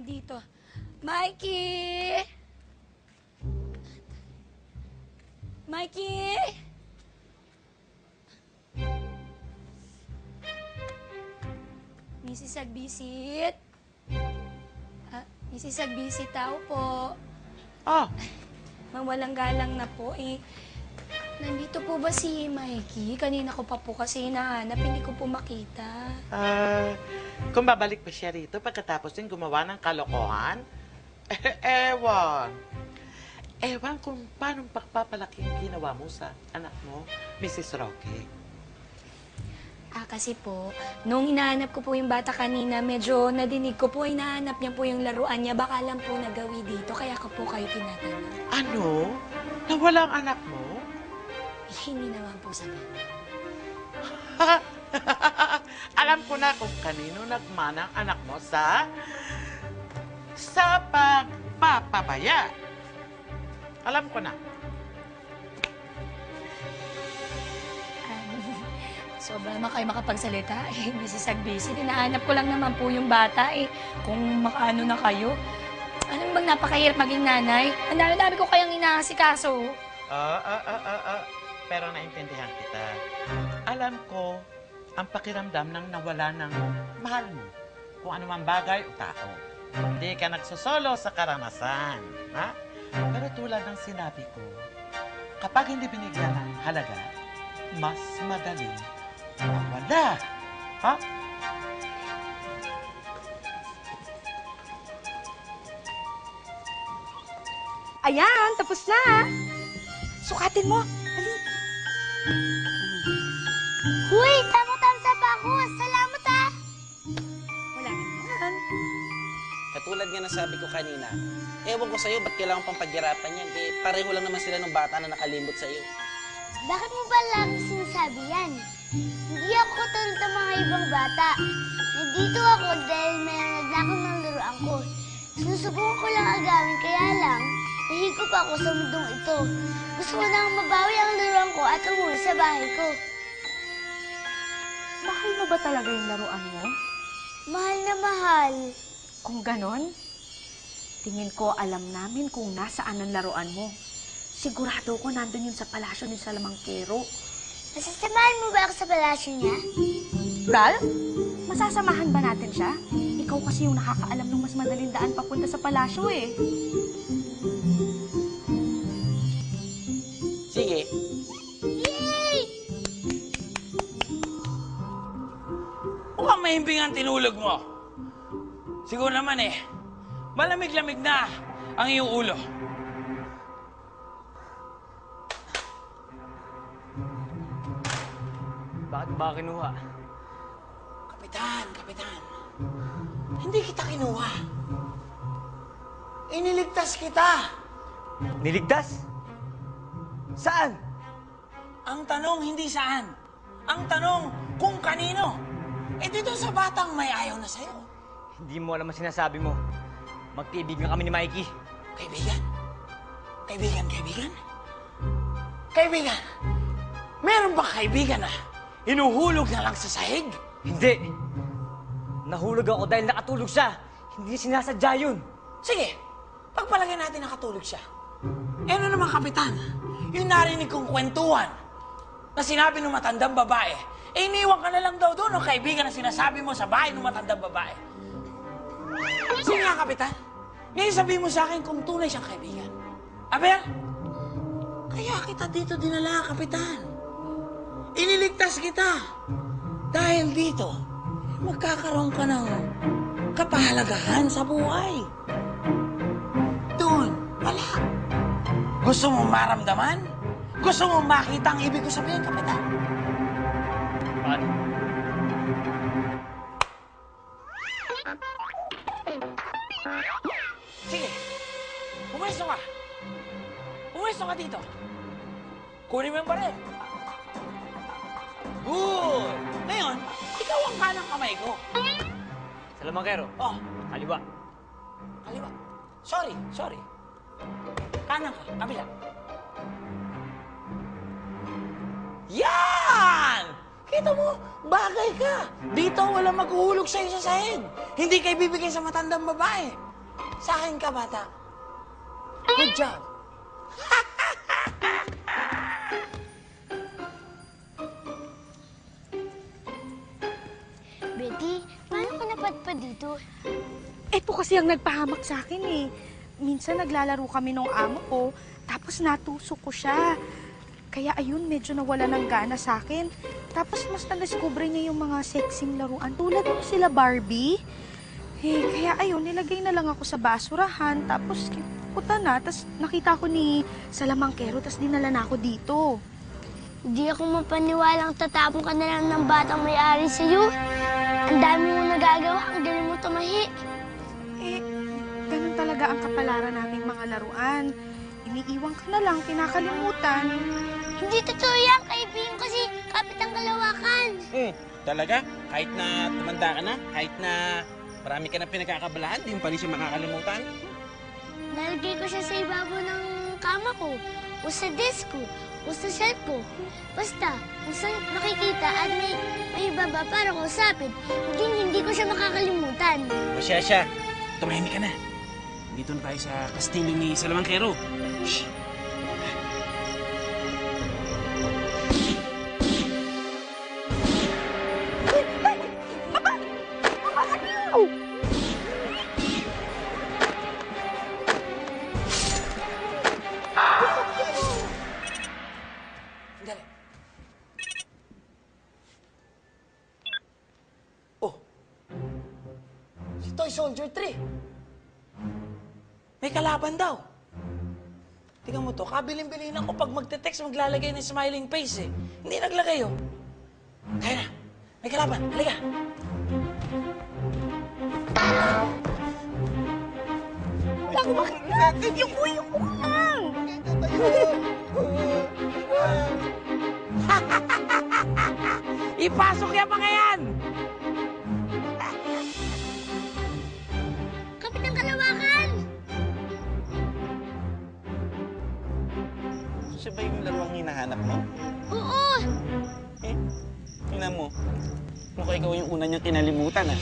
nandito. Mikey! Mikey! Mrs. Agbisit? Mrs. Agbisit, tao po. Ah, Mawalang galang na po eh. Nandito po ba si Mikey? Kanina ko pa po kasi hinahanap, hindi ko po makita. kung babalik pa siya rito pagkatapos din gumawa ng kalokohan, ewan. Ewan kung paano pagpapalaki ang ginawa mo sa anak mo, Mrs. Roque. Kasi po, nung hinahanap ko po yung bata kanina, medyo nadinig ko po, hinahanap niya po yung laruan niya. Baka lang po nagawi dito, kaya ko po kayo tinatanong. Ano? Nawala ang anak mo? Hindi naman po sa ganun. Alam ko na kung kanino nagmana ang anak mo sa pagpapabaya. Alam ko na. Sobra naman kayo makapagsalita. Mrs. Agbisit, hinahanap ko lang naman po yung bata kung makaano na kayo. Ano bang napakahirap maging nanay? Ang dami-dami ko kayang inaasikaso. Pero naintindihan kita. Alam ko ang pakiramdam ng nawala ng mahal mo. Kung ano man bagay o tao. Hindi ka nagsosolo sa karanasan. Ha? Pero tulad ng sinabi ko, kapag hindi binigyan ng halaga, mas madaling mawala. Ha? Ayan, tapos na. Sukatin mo. Dali. Huy, thumbs up ako. Salamat ah. Wala naman. Katulad nga ng sabi ko kanina, ewan ko sa'yo, ba't kailangan pang paghirapan yan? Eh, pareho lang naman sila ng bata na nakalimot sa'yo. Bakit mo ba lagi sinasabi yan? Hindi ako katulad ng mga ibang bata. Nandito ako dahil may nagnakaw ng laruan ko. Sinusubukan ko lang agawin, kaya lang, nahigop ako sa mundong ito. Gusto ko nang mabawi ang laruan ko at umuwi sa bahay ko. Mahal mo ba talaga yung laruan mo? Mahal na mahal. Kung ganon, tingin ko alam namin kung nasaan ang laruan mo. Sigurado ko nandun yun sa palasyo ni Salamangkero. Masasamahan mo ba ako sa palasyo niya? Ralph, masasamahan ba natin siya? Ikaw kasi yung nakakaalam ng mas madaling daan papunta sa palasyo eh. Sige. Yay! Mukhang mahimbing ang tinulog mo. Siguro naman malamig-lamig na ang iyong ulo. Bakit ba kinuha? Kapitan. Hindi kita kinuha. Iniligtas kita. Niligtas? Saan? Ang tanong hindi saan. Ang tanong kung kanino. Dito sa batang may ayaw na sa'yo. Hindi mo alam ang sinasabi mo. Magkaibigan kami ni Mikey. Kaibigan? Kaibigan? Meron ba kaibigan na inuhulog na lang sa sahig? Hindi! Nahulog ako dahil nakatulog siya. Hindi niya sinasadya yun. Sige, pagpalagay natin nakatulog siya. Ano naman, Kapitan? Yung narinig kong kwentuhan na sinabi ng matandang babae, iniwan ka na lang daw doon ng kaibigan na sinasabi mo sa bahay ng matandang babae. Sige nga, Kapitan. Ngayon sabihin mo sa akin kung tunay siyang kaibigan. Aber, kaya kita dito dinala, Kapitan. Iniligtas kita. Dahil dito, magkakaroon ka ng kapahalagahan sa buhay. Doon, wala. Gusto mo maramdaman? Gusto mo makita ang ibig ko sabihin, Kapitan? Paano? Sige, pumesto ka. Pumesto ka dito. Kunin mo yung baril. Good! Ngayon, ikaw ang kanang kamay ko. Salamangkero. Oh, Kaliwa. kaliwa. Sorry. Kanan ka, kabila. Yan! Kita mo, bagay ka. Dito walang maghuhulog sa'yo sa sahig. Hindi kayo bibigay sa matandang babae. Sa akin ka, bata. Good job. Betty, paano ka napadpad dito? Eto kasi ang nagpahamak sa akin eh. Minsan naglalaro kami ng amo ko, tapos natusok ko siya. Kaya ayun, medyo nawala ng gana sa akin. Tapos mas na-discover niya yung mga sexing laruan. Tulad mo sila Barbie. Eh, kaya ayun, nilagay na lang ako sa basurahan. Tapos puta na. Tapos nakita ko ni Salamangkero. Tapos dinala na ako dito. Hindi ako mapaniwalang tatapon ka na lang ng batang may-ari sa'yo. Ang dami mo nagagawa, ang galing mo tumahi. Eh, ganun talaga ang kapalaran nating mga laruan. Iniiwan ka na lang, kinakalimutan. Hindi totoo yan, kaibigan ko si Kapitang Kalawakan. Talaga? Kahit na tumanda ka na, kahit na marami ka na pinagkakabalahan, di mo pa rin siya makakalimutan? Nalagay ko siya sa ibabaw ng kama ko, o sa desk ko, o sa shelf ko. Basta, kung saan nakikita at may baba para kausapin, hindi ko siya makakalimutan. O siya, tumahimik ka na. Dito na tayo sa kastilyo ni Salamangkero. Shh! Dali. Oh. Si Toy Soldier 3. May kalaban daw. Tingnan mo to, kabiling-bilin ako pag magte-text, maglalagay ng smiling face eh. Hindi naglagay oh. Kaya na, may kalaban, halika. Wala ko makita. Yung ko lang. Ipasok yung mga yan! Kapitang Kalawakan! Siya ba yung laruang hinahanap mo? Oo! Eh, tingnan mo. Mukhang ikaw yung una niyang kinalimutan, ah.